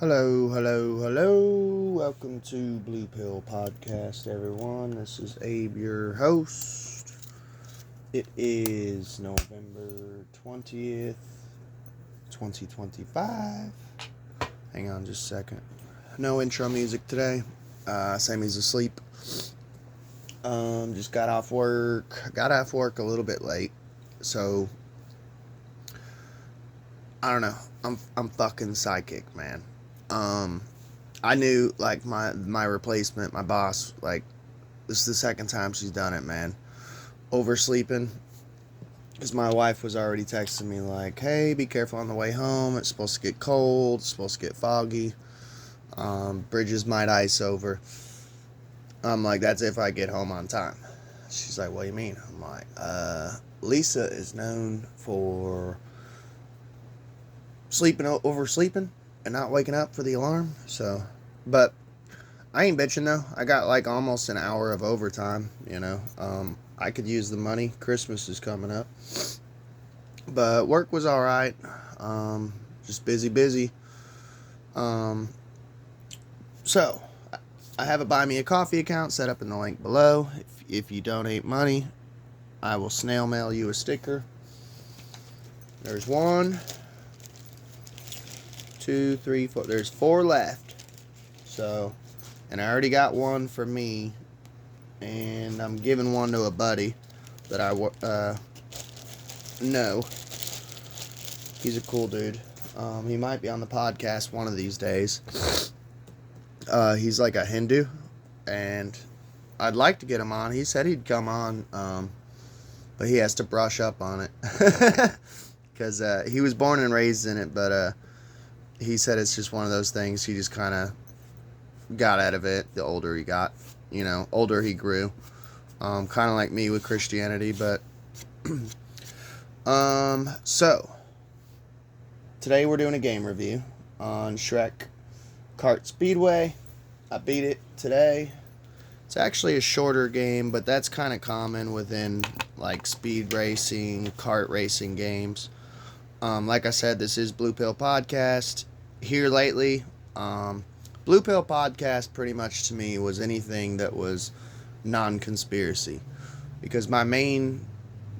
Hello, hello, hello. Welcome to Blue Pill Podcast, everyone. This is Abe, your host. It is November 20th, 2025. Hang on just a second. No intro music today. Sammy's asleep. Just got off work. Got off work a little bit late. So, I don't know. I'm fucking psychic, man. I knew, like, my replacement, my boss, like, this is the second time she's done it, man. Oversleeping. Because my wife was already texting me, like, hey, be careful on the way home. It's supposed to get cold. It's supposed to get foggy. Bridges might ice over. I'm like, that's if I get home on time. She's like, what do you mean? I'm like, Lisa is known for oversleeping and not waking up for the alarm. So, but I ain't bitching though. I got like almost an hour of overtime, I could use the money. Christmas is coming up. But work was alright. Just busy. So, I have a Buy Me a Coffee account set up in the link below. If you donate money, I will snail mail you a sticker. There's 1, 2, 3, 4. There's 4 left. So, and I already got one for me, and I'm giving one to a buddy that I know. He's a cool dude. He might be on the podcast one of these days. He's like a Hindu, and I'd like to get him on. He said he'd come on, but he has to brush up on it. Because he was born and raised in it, but he said it's just one of those things. He just kind of got out of it the older he got. Older he grew. Kind of like me with Christianity, but... So, today we're doing a game review on Shrek Kart Speedway. I beat it today. It's actually a shorter game, but that's kind of common within, like, speed racing, kart racing games. Like I said, this is Blue Pill Podcast. Here lately, Blue Pill Podcast pretty much to me was anything that was non-conspiracy. Because my main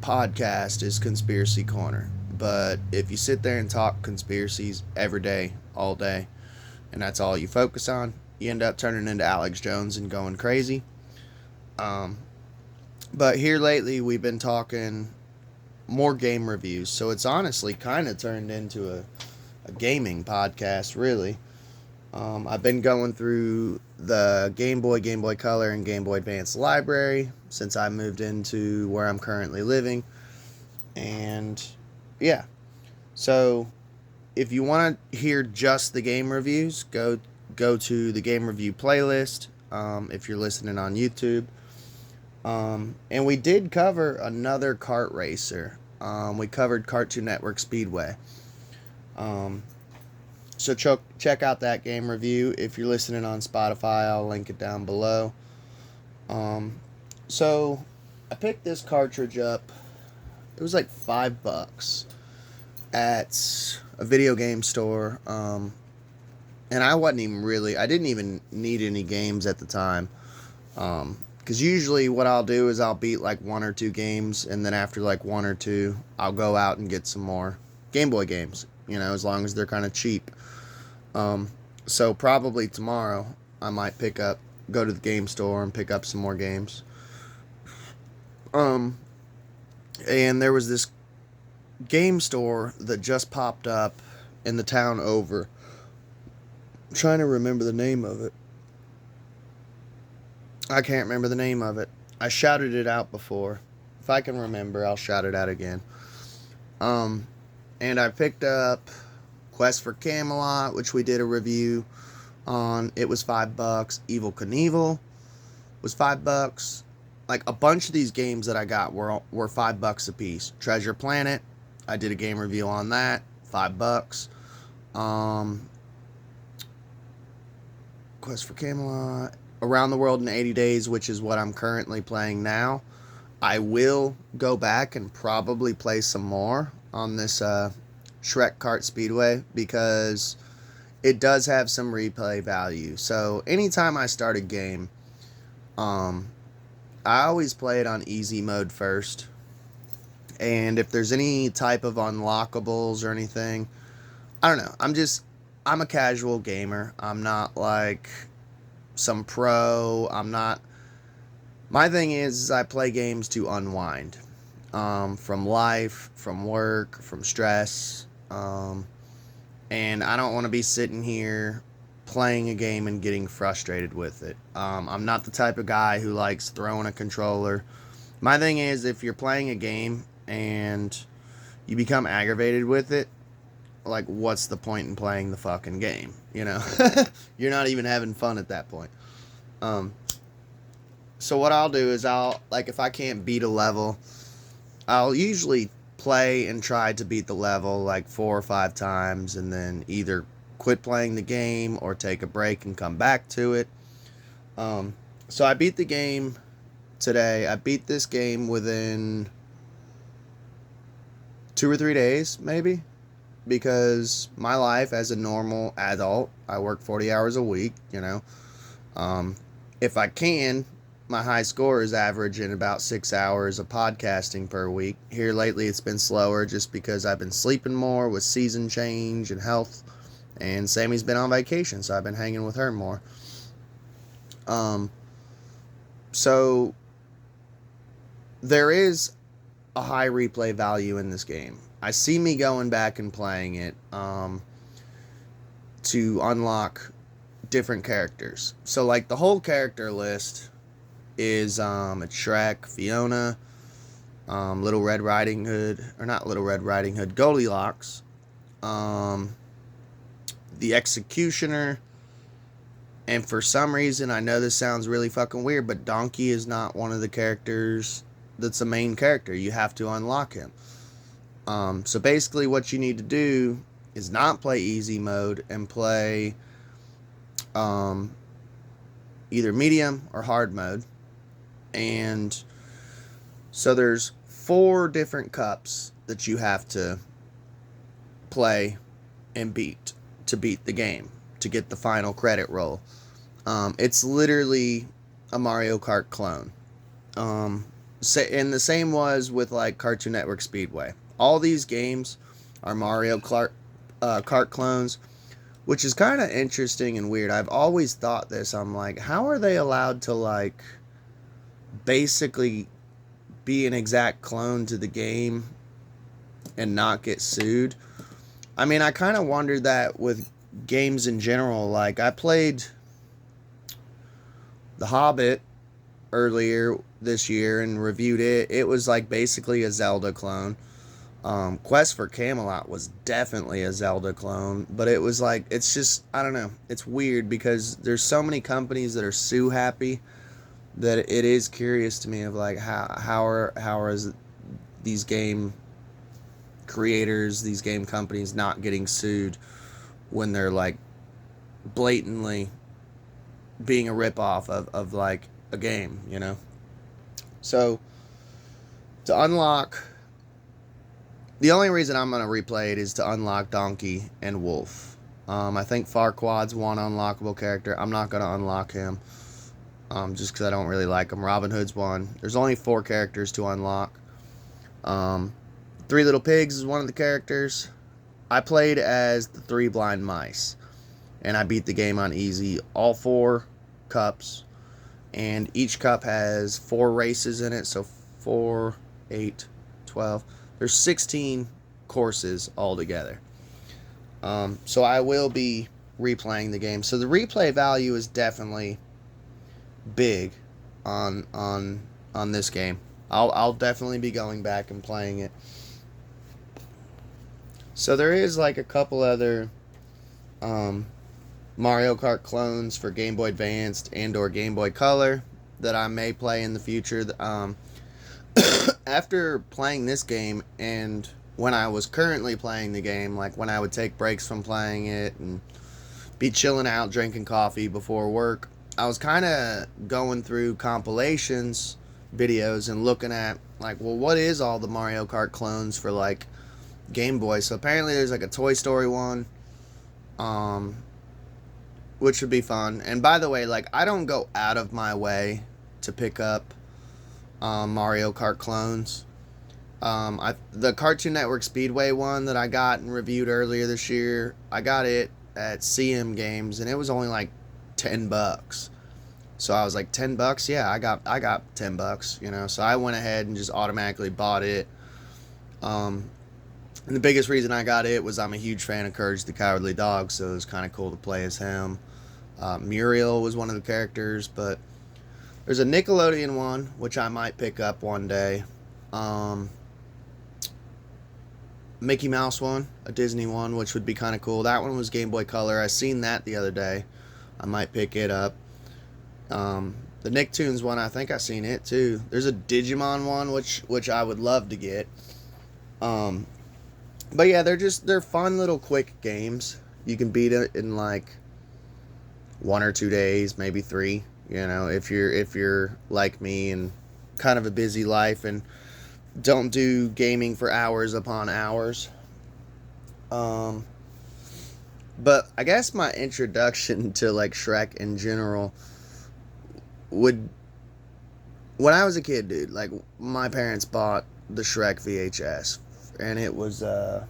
podcast is Conspiracy Corner. But if you sit there and talk conspiracies every day, all day, and that's all you focus on, you end up turning into Alex Jones and going crazy. But here lately, we've been talking more game reviews. So it's honestly kind of turned into a gaming podcast, really. I've been going through the Game Boy Color, and Game Boy Advance library since I moved into where I'm currently living. And yeah, so if you want to hear just the game reviews, go to the game review playlist if you're listening on YouTube. And we did cover another kart racer. We covered Cartoon Network Speedway. So check out that game review. If you're listening on Spotify, I'll link it down below. So I picked this cartridge up. It was like $5 at a video game store. And I didn't even need any games at the time. Because usually what I'll do is I'll beat like 1 or 2 games, and then after like 1 or 2, I'll go out and get some more Game Boy games, as long as they're kind of cheap. So probably tomorrow I might go to the game store and pick up some more games. And there was this game store that just popped up in the town over. I'm trying to remember the name of it. I can't remember the name of it. I shouted it out before. If I can remember, I'll shout it out again. And I picked up Quest for Camelot, which we did a review on. It was $5. Evil Knievel was $5. Like, a bunch of these games that I got were $5 a piece. Treasure Planet, I did a game review on that. $5. Quest for Camelot. Around the World in 80 Days, which is what I'm currently playing now. I will go back and probably play some more on this Shrek Kart Speedway, because it does have some replay value. So anytime I start a game, I always play it on easy mode first. And if there's any type of unlockables or anything, I don't know. I'm a casual gamer. I'm not like some pro. My thing is I play games to unwind from life, from work, from stress. And I don't want to be sitting here playing a game and getting frustrated with it. I'm not the type of guy who likes throwing a controller. My thing is, if you're playing a game and you become aggravated with it, like, what's the point in playing the fucking game? You know, you're not even having fun at that point. So what I'll do is if I can't beat a level, I'll usually play and try to beat the level like 4 or 5 times, and then either quit playing the game or take a break and come back to it. So I beat the game today. I beat this game within 2 or 3 days, maybe, because my life as a normal adult, I work 40 hours a week, you know. If I can, my high score is averaging about 6 hours of podcasting per week. Here lately it's been slower just because I've been sleeping more with season change and health, and Sammy's been on vacation, so I've been hanging with her more. So there is a high replay value in this game. I see me going back and playing it to unlock different characters. So like the whole character list is it's Shrek, Fiona, Little Red Riding Hood, or not Little Red Riding Hood, Goldilocks, the Executioner, and for some reason, I know this sounds really fucking weird, but Donkey is not one of the characters that's a main character. You have to unlock him. So basically what you need to do is not play easy mode and play either medium or hard mode. And so there's 4 different cups that you have to play and beat to beat the game, to get the final credit roll. It's literally a Mario Kart clone. And the same was with like Cartoon Network Speedway. All these games are Mario Kart clones, which is kind of interesting and weird. I've always thought this. I'm like, how are they allowed to like basically be an exact clone to the game and not get sued? I mean, I kind of wondered that with games in general. Like, I played The Hobbit earlier this year and reviewed it. It was like basically a Zelda clone. Quest for Camelot was definitely a Zelda clone, but it was like, it's just, I don't know, it's weird because there's so many companies that are sue happy that it is curious to me of like how are these game creators, these game companies not getting sued when they're like blatantly being a ripoff of like a game, you know? So to unlock, the only reason I'm going to replay it is to unlock Donkey and Wolf. I think Farquaad's one unlockable character. I'm not going to unlock him just because I don't really like him. Robin Hood's one. There's only 4 characters to unlock. 3 Little Pigs is one of the characters. I played as the 3 Blind Mice, and I beat the game on easy. All 4 cups, and each cup has 4 races in it, so 4, 8, 12. There's 16 courses altogether. So I will be replaying the game. So the replay value is definitely big on this game. I'll definitely be going back and playing it. So there is like a couple other Mario Kart clones for Game Boy Advanced and or Game Boy Color that I may play in the future. After playing this game, and when I was currently playing the game, like when I would take breaks from playing it and be chilling out drinking coffee before work, I was kind of going through compilations videos and looking at like, well, what is all the Mario Kart clones for like Game Boy? So apparently there's like a Toy Story one, which would be fun. And by the way, like, I don't go out of my way to pick up Mario Kart clones. The Cartoon Network Speedway one that I got and reviewed earlier this year, I got it at CM Games, and it was only like $10. So I was like, $10? Yeah, I got $10, you know. So I went ahead and just automatically bought it. And the biggest reason I got it was I'm a huge fan of Courage the Cowardly Dog, so it was kind of cool to play as him. Muriel was one of the characters, but there's a Nickelodeon one, which I might pick up one day. Mickey Mouse one, a Disney one, which would be kind of cool. That one was Game Boy Color. I seen that the other day. I might pick it up. The Nicktoons one, I think I seen it too. There's a Digimon one, which I would love to get. But yeah, they're fun little quick games. You can beat it in like 1 or 2 days, maybe 3. You know, if you're like me and kind of a busy life and don't do gaming for hours upon hours. But I guess my introduction to like Shrek in general when I was a kid, dude, like my parents bought the Shrek VHS, and it was I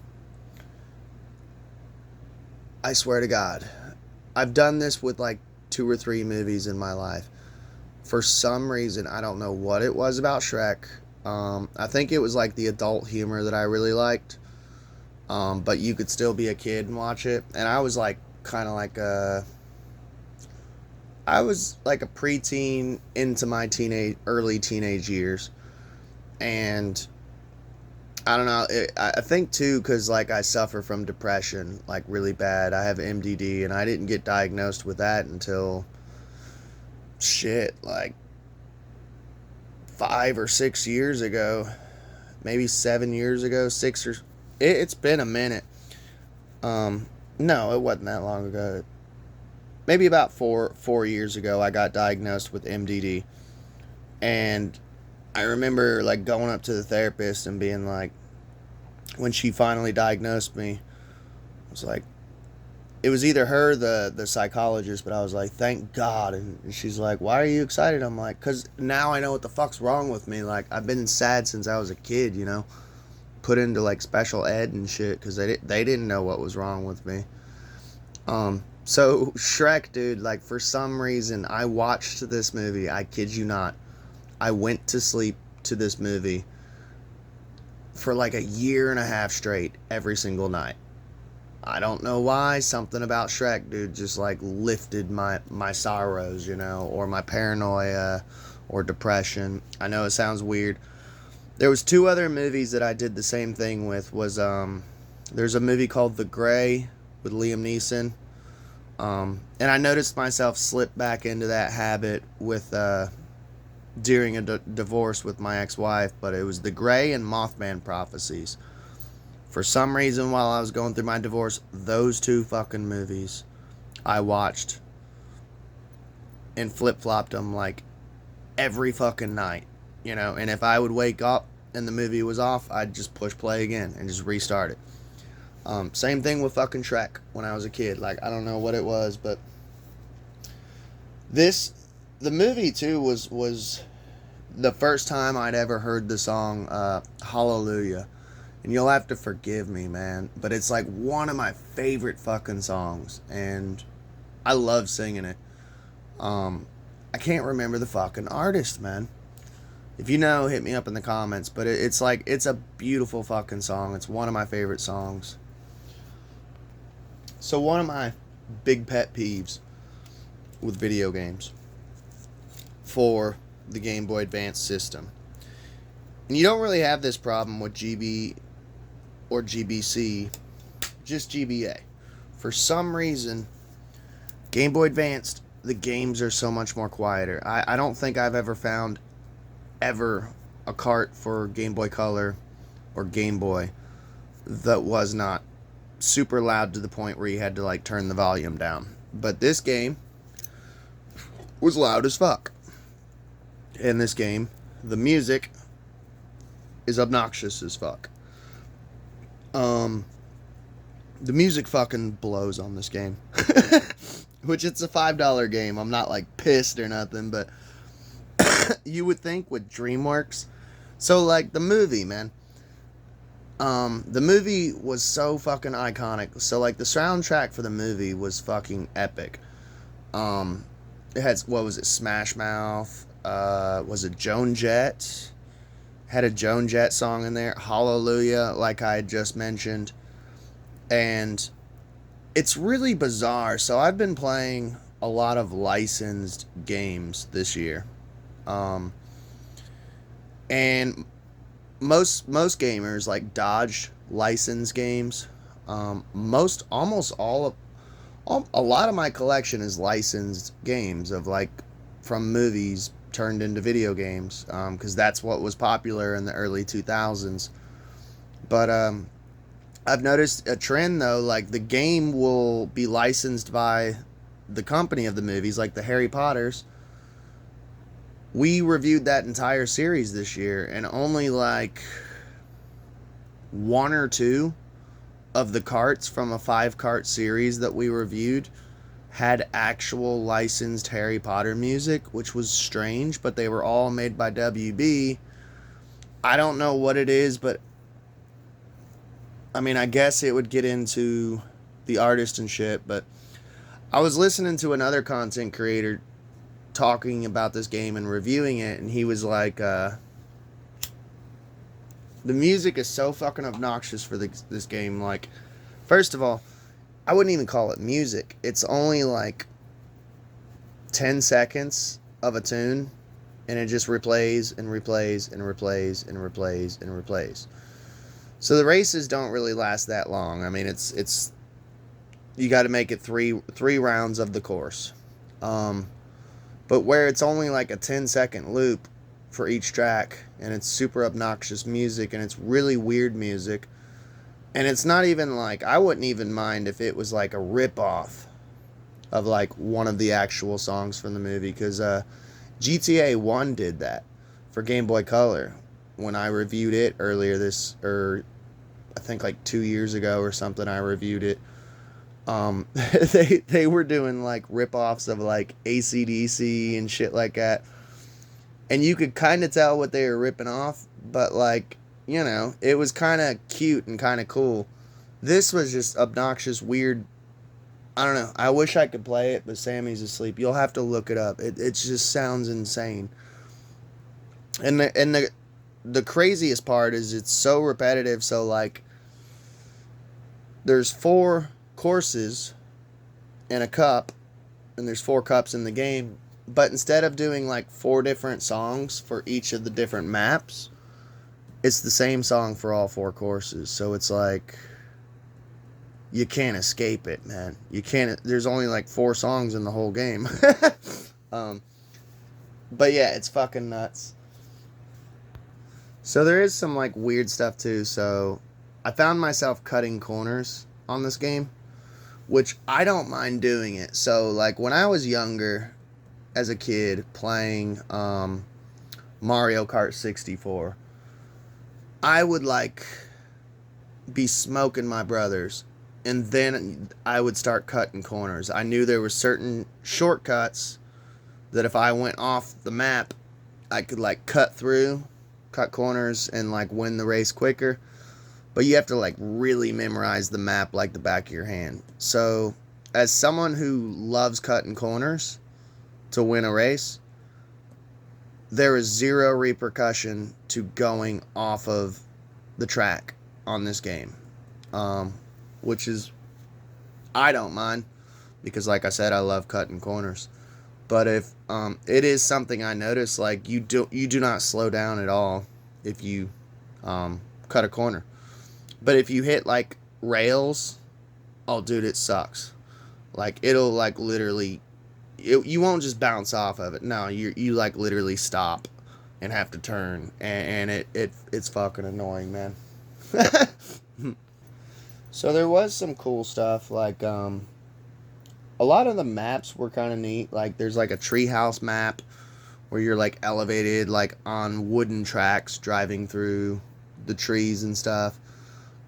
swear to God, I've done this with like 2 or 3 movies in my life. For some reason, I don't know what it was about Shrek. I think it was like the adult humor that I really liked. But you could still be a kid and watch it. And I was like kind of like I was like a preteen into my early teenage years. And I don't know, I think too, because like I suffer from depression like really bad. I have MDD, and I didn't get diagnosed with that until like 5 or 6 years ago, maybe 7 years ago, it's been a minute. No, it wasn't that long ago. Maybe about 4 years ago, I got diagnosed with MDD. And I remember like going up to the therapist and being like, when she finally diagnosed me, I was like, it was either her, the psychologist, but I was like, thank God. And she's like, why are you excited? I'm like, because now I know what the fuck's wrong with me. Like, I've been sad since I was a kid, you know, put into like special ed and shit, because they didn't know what was wrong with me. So Shrek, dude, like for some reason I watched this movie. I kid you not. I went to sleep to this movie for like a year and a half straight every single night. I don't know why. Something about Shrek, dude, just like lifted my sorrows, you know, or my paranoia or depression. I know it sounds weird. There was 2 other movies that I did the same thing with. There's a movie called The Grey with Liam Neeson. And I noticed myself slip back into that habit with during a divorce with my ex-wife, but it was The Grey and Mothman Prophecies. For some reason, while I was going through my divorce, those 2 fucking movies I watched and flip-flopped them like every fucking night, you know. And if I would wake up and the movie was off, I'd just push play again and just restart it. Same thing with fucking Shrek when I was a kid. Like, I don't know what it was, but the movie too was the first time I'd ever heard the song Hallelujah. And you'll have to forgive me, man, but it's like one of my favorite fucking songs, and I love singing it. I can't remember the fucking artist, man. If you know, hit me up in the comments, but it's like, it's a beautiful fucking song. It's one of my favorite songs. So one of my big pet peeves with video games for the Game Boy Advance system, and you don't really have this problem with GB or GBC, just GBA. For some reason, Game Boy Advanced, the games are so much more quieter. I don't think I've ever found a kart for Game Boy Color or Game Boy that was not super loud to the point where you had to like turn the volume down. But this game was loud as fuck. In this game, the music is obnoxious as fuck. The music fucking blows on this game. which it's a $5 game. I'm not like pissed or nothing, but you would think with DreamWorks. So like the movie, man. The movie was so fucking iconic. So like the soundtrack for the movie was fucking epic. It had, what was it, Smash Mouth? Was it Joan Jett? Had a Joan Jett song in there. Hallelujah, like I had just mentioned. And it's really bizarre. So I've been playing a lot of licensed games this year. And most gamers like dodge licensed games. Almost all of a lot of my collection is licensed games of like from movies turned into video games, because that's what was popular in the early 2000s. But I've noticed a trend though, like the game will be licensed by the company of the movies, like the Harry Potters. We reviewed that entire series this year, and only like one or two of the karts from a 5-kart series that we reviewed had actual licensed Harry Potter music, which was strange, but they were all made by WB. I don't know what it is, but I mean, I guess it would get into the artist and shit, but I was listening to another content creator talking about this game and reviewing it, and he was like, the music is so fucking obnoxious for this game. Like, first of all, I wouldn't even call it music. It's only like 10 seconds of a tune, and it just replays and replays and replays and replays and replays. So the races don't really last that long. I mean, it's you got to make it three rounds of the course. But where it's only like a 10-second loop for each track, and it's super obnoxious music, and it's really weird music, and it's not even like, I wouldn't even mind if it was like a rip-off of like one of the actual songs from the movie, because GTA 1 did that for Game Boy Color when I reviewed it earlier or I think like 2 years ago or something. I reviewed it. They were doing like rip-offs of like AC/DC and shit like that, and you could kind of tell what they were ripping off, but like, you know, it was kind of cute and kind of cool. This was just obnoxious, weird. I don't know. I wish I could play it, but Sammy's asleep. You'll have to look it up. It just sounds insane. And the craziest part is it's so repetitive. So like, there's 4 courses in a cup, and there's 4 cups in the game, but instead of doing like 4 different songs for each of the different maps, it's the same song for all 4 courses. So it's like, you can't escape it, man. You can't. There's only like 4 songs in the whole game. But yeah, it's fucking nuts. So there is some like weird stuff too. So I found myself cutting corners on this game, which I don't mind doing it. So like when I was younger as a kid playing Mario Kart 64, I would like be smoking my brothers, and then I would start cutting corners. I knew there were certain shortcuts that if I went off the map, I could like cut corners and like win the race quicker. But you have to like really memorize the map like the back of your hand. So as someone who loves cutting corners to win a race, there is zero repercussion to going off of the track on this game. Which is, I don't mind, because like I said, I love cutting corners. But if it is something I notice, like you do not slow down at all if you cut a corner. But if you hit like rails, oh dude, it sucks. Like it'll like literally, you won't just bounce off of it. No, you like literally stop and have to turn, and it's fucking annoying, man. So there was some cool stuff, like a lot of the maps were kind of neat. Like there's like a treehouse map where you're like elevated like on wooden tracks driving through the trees and stuff.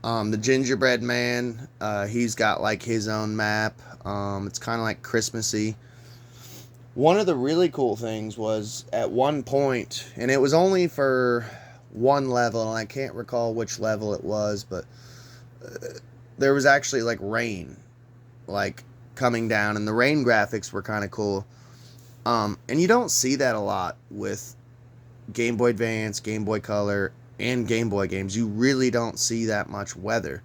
The gingerbread man He's got like his own map. It's kind of like Christmassy. One of the really cool things was at one point, and it was only for one level, and I can't recall which level it was, but there was actually like rain, like coming down, and the rain graphics were kind of cool. And you don't see that a lot with Game Boy Advance, Game Boy Color, and Game Boy games. You really don't see that much weather.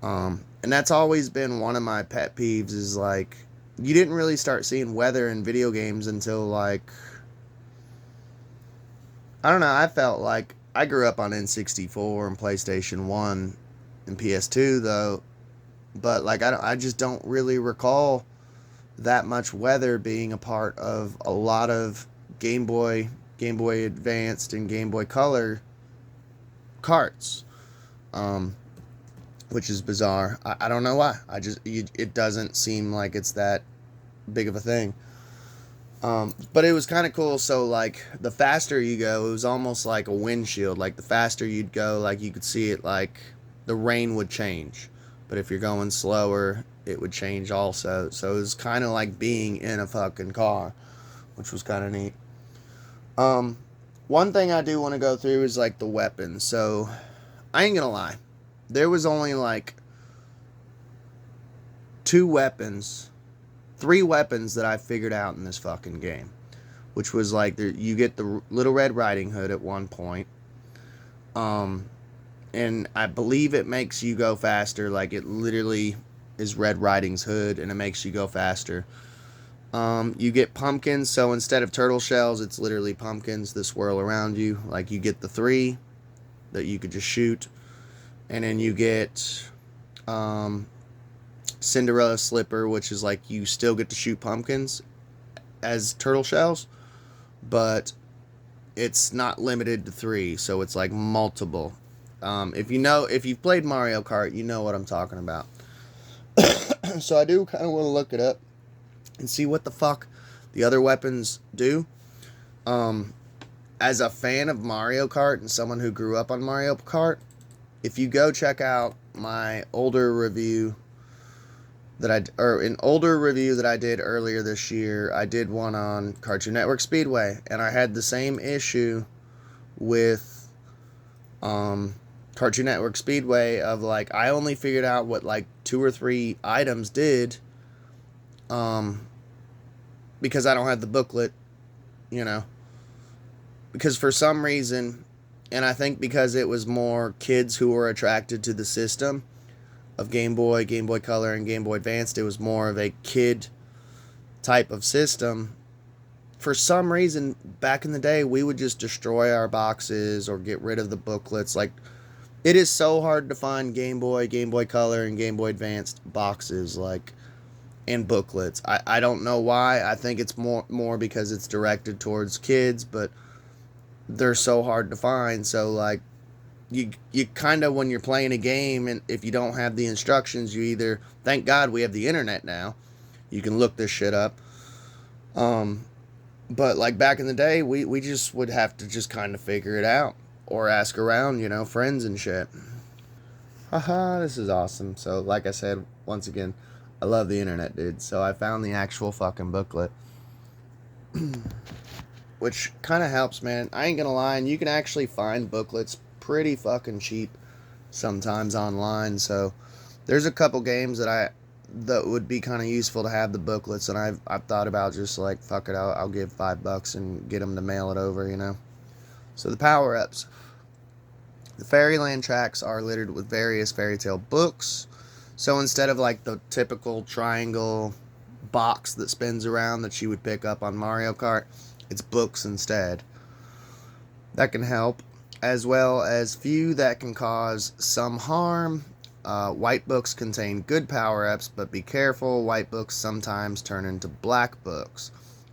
And that's always been one of my pet peeves, is like, you didn't really start seeing weather in video games until like, I don't know, I felt like I grew up on N64 and PlayStation 1 and PS2 though, but like I just don't really recall that much weather being a part of a lot of Game Boy Advanced, and Game Boy Color carts, which is bizarre. I don't know why. It doesn't seem like it's that big of a thing. But it was kind of cool. So like the faster you go, it was almost like a windshield. Like the faster you'd go, like you could see it, like the rain would change. But if you're going slower, it would change also. So it was kind of like being in a fucking car, which was kind of neat. One thing I do want to go through is like the weapons. So I ain't gonna lie, there was only like 3 weapons that I figured out in this fucking game, which was like you get the Little Red Riding Hood at one point, and I believe it makes you go faster. Like it literally is Red Riding's hood, and it makes you go faster. You get pumpkins, so instead of turtle shells, it's literally pumpkins that swirl around you. Like you get the 3 that you could just shoot, and then you get Cinderella Slipper, which is like you still get to shoot pumpkins as turtle shells, but it's not limited to 3, so it's like multiple. If you've played Mario Kart, you know what I'm talking about. So I do kind of want to look it up and see what the fuck the other weapons do. As a fan of Mario Kart and someone who grew up on Mario Kart, if you go check out my older review that I did earlier this year, I did one on Cartoon Network Speedway, and I had the same issue with Cartoon Network Speedway of like, I only figured out what like 2 or 3 items did, because I don't have the booklet, because for some reason, and I think because it was more kids who were attracted to the system of Game Boy Color, and Game Boy Advanced, it was more of a kid type of system. For some reason, back in the day, we would just destroy our boxes or get rid of the booklets. Like, it is so hard to find Game Boy Color, and Game Boy Advanced boxes, like, and booklets. I don't know why. I think it's more because it's directed towards kids, but they're so hard to find. So, like, you kind of, when you're playing a game, and if you don't have the instructions, you either, thank God we have the internet now, you can look this shit up. But like back in the day, we just would have to just kind of figure it out, or ask around, friends and shit. Haha, this is awesome. So like I said, once again, I love the internet, dude. So I found the actual fucking booklet, which kind of helps, man. I ain't gonna lie, and you can actually find booklets pretty fucking cheap sometimes online. So there's a couple games that would be kind of useful to have the booklets, and I've thought about just like, fuck it, I'll give $5 and get them to mail it over, So the power-ups. The Fairyland tracks are littered with various fairy tale books. So instead of like the typical triangle box that spins around that you would pick up on Mario Kart, it's books instead. That can help, as well as few that can cause some harm. White books contain good power-ups, but be careful, white books sometimes turn into black books,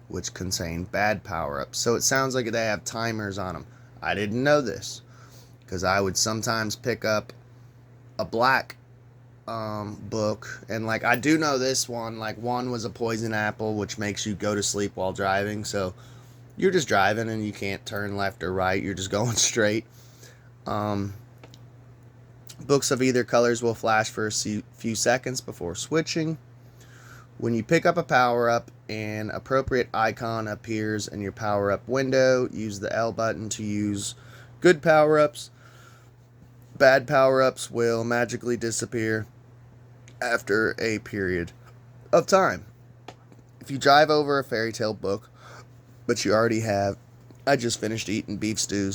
which contain bad power-ups. So it sounds like they have timers on them. I didn't know this, because I would sometimes pick up a black book, and like, I do know this one, like one was a poison apple, which makes you go to sleep while driving. So you're just driving and you can't turn left or right, you're just going straight. Books of either colors will flash for a few seconds before switching. When you pick up a power-up, an appropriate icon appears in your power-up window. Use the L button to use good power-ups. Bad power-ups will magically disappear after a period of time. If you drive over a fairy tale book, but you already have, I just finished eating beef stew,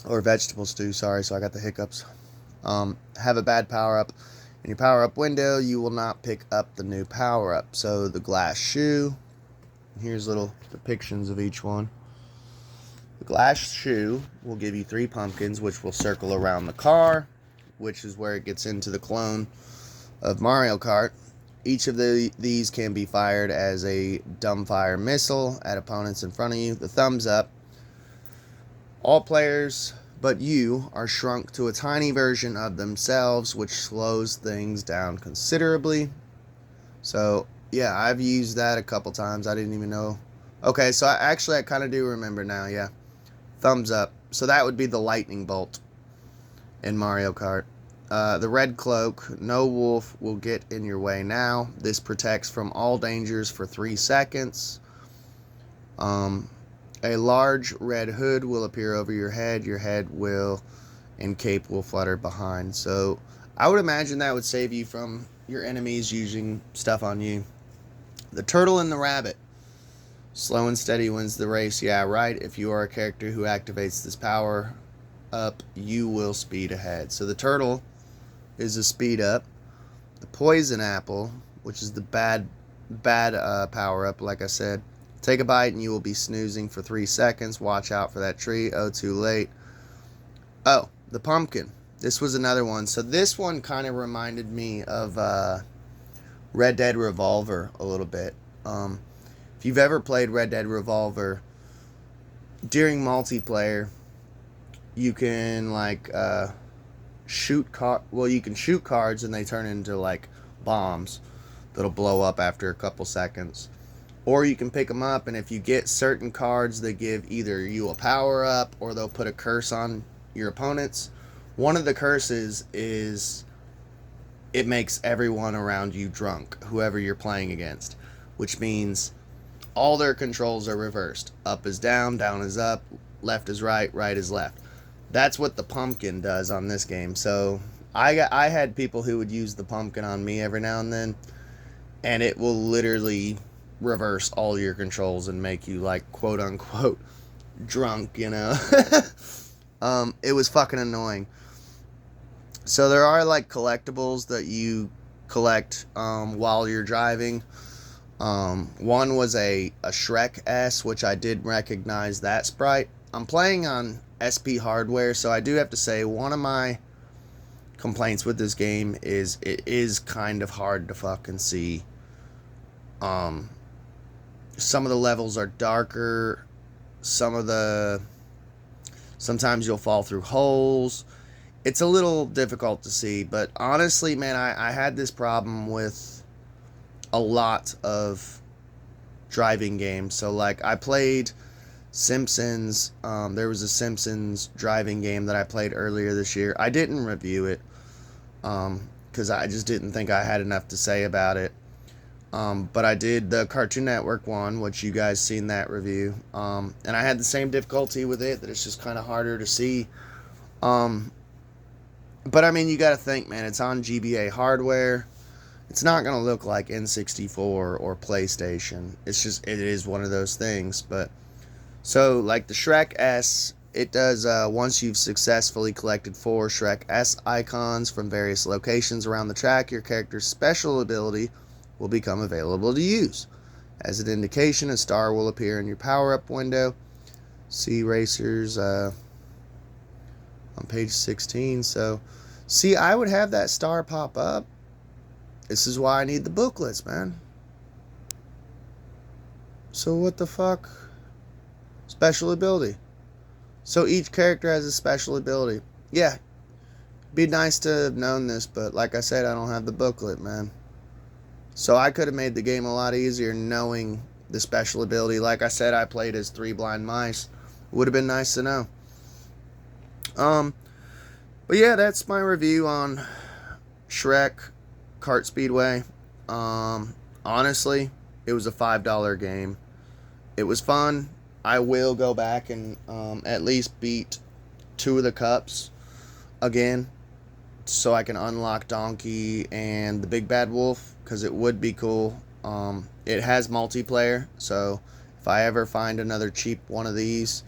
or vegetable stew, sorry, so I got the hiccups. Have a bad power-up in your power-up window, you will not pick up the new power-up. So the glass shoe, here's little depictions of each one. The glass shoe will give you 3 pumpkins, which will circle around the car, which is where it gets into the clone of Mario Kart. Each of these can be fired as a dumbfire missile at opponents in front of you. The thumbs up. All players but you are shrunk to a tiny version of themselves, which slows things down considerably. So, yeah, I've used that a couple times. I didn't even know. Okay, so I kind of do remember now, yeah. Thumbs up. So that would be the lightning bolt in Mario Kart. The red cloak, no wolf will get in your way now. This protects from all dangers for 3 seconds. A large red hood will appear over your head. Your head and cape will flutter behind. So I would imagine that would save you from your enemies using stuff on you. The turtle and the rabbit. Slow and steady wins the race. Yeah, right. If you are a character who activates this power up, you will speed ahead. So the turtle is a speed up. The poison apple, which is the bad power up, like I said. Take a bite and you will be snoozing for 3 seconds. Watch out for that tree. Oh, too late. Oh, the pumpkin. This was another one. So this one kind of reminded me of Red Dead Revolver a little bit. If you've ever played Red Dead Revolver, during multiplayer, you can you can shoot cards and they turn into like bombs that'll blow up after a couple seconds. Or you can pick them up, and if you get certain cards that give either you a power up or they'll put a curse on your opponents. One of the curses is it makes everyone around you drunk, whoever you're playing against, which means all their controls are reversed. Up is down, down is up, left is right, right is left. That's what the pumpkin does on this game. So I had people who would use the pumpkin on me every now and then, and it will literally reverse all your controls and make you like quote unquote drunk, you know. It was fucking annoying. So there are like collectibles that you collect while you're driving. One was a Shrek S, which I did recognize that sprite. I'm playing on SP hardware, so I do have to say one of my complaints with this game is it is kind of hard to fucking see. Some of the levels are darker. Sometimes you'll fall through holes. It's a little difficult to see, but honestly, man, I had this problem with a lot of driving games. So, like, I played Simpsons. There was a Simpsons driving game that I played earlier this year. I didn't review it because I just didn't think I had enough to say about it. But I did the Cartoon Network one, which you guys seen that review. And I had the same difficulty with it, that it's just kind of harder to see. But I mean, you got to think, man, it's on GBA hardware. It's not going to look like N64 or PlayStation. It is one of those things. But so like the Shrek S, it does, once you've successfully collected 4 Shrek S icons from various locations around the track, your character's special ability will become available to use. As an indication, a star will appear in your power-up window. See Racers on page 16. So, see, I would have that star pop up. This is why I need the booklets, man. So what the fuck? Special ability. So each character has a special ability. Yeah, be nice to have known this, but like I said, I don't have the booklet, man. So I could have made the game a lot easier knowing the special ability. Like I said, I played as 3 blind mice. Would have been nice to know. But yeah, that's my review on Shrek Kart Speedway. Honestly, it was a $5 game. It was fun. I will go back and at least beat 2 of the cups again, so I can unlock Donkey and the Big Bad Wolf, because it would be cool. It has multiplayer, so if I ever find another cheap one of these,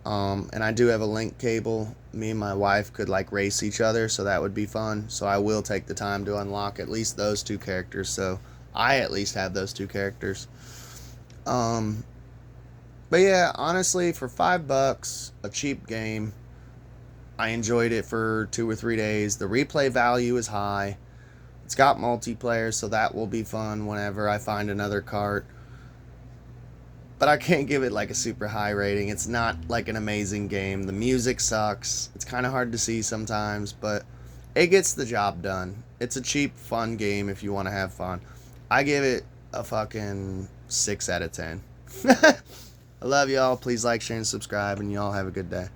and I do have a link cable, me and my wife could like race each other, so that would be fun. So I will take the time to unlock at least those 2 characters, so I at least have those 2 characters. Um, but yeah, honestly, for $5, a cheap game, I enjoyed it for 2 or 3 days. The replay value is high. It's got multiplayer, so that will be fun whenever I find another cart. But I can't give it like a super high rating. It's not like an amazing game. The music sucks. It's kind of hard to see sometimes, but it gets the job done. It's a cheap, fun game if you want to have fun. I give it a fucking 6 out of 10. I love y'all. Please like, share, and subscribe, and y'all have a good day.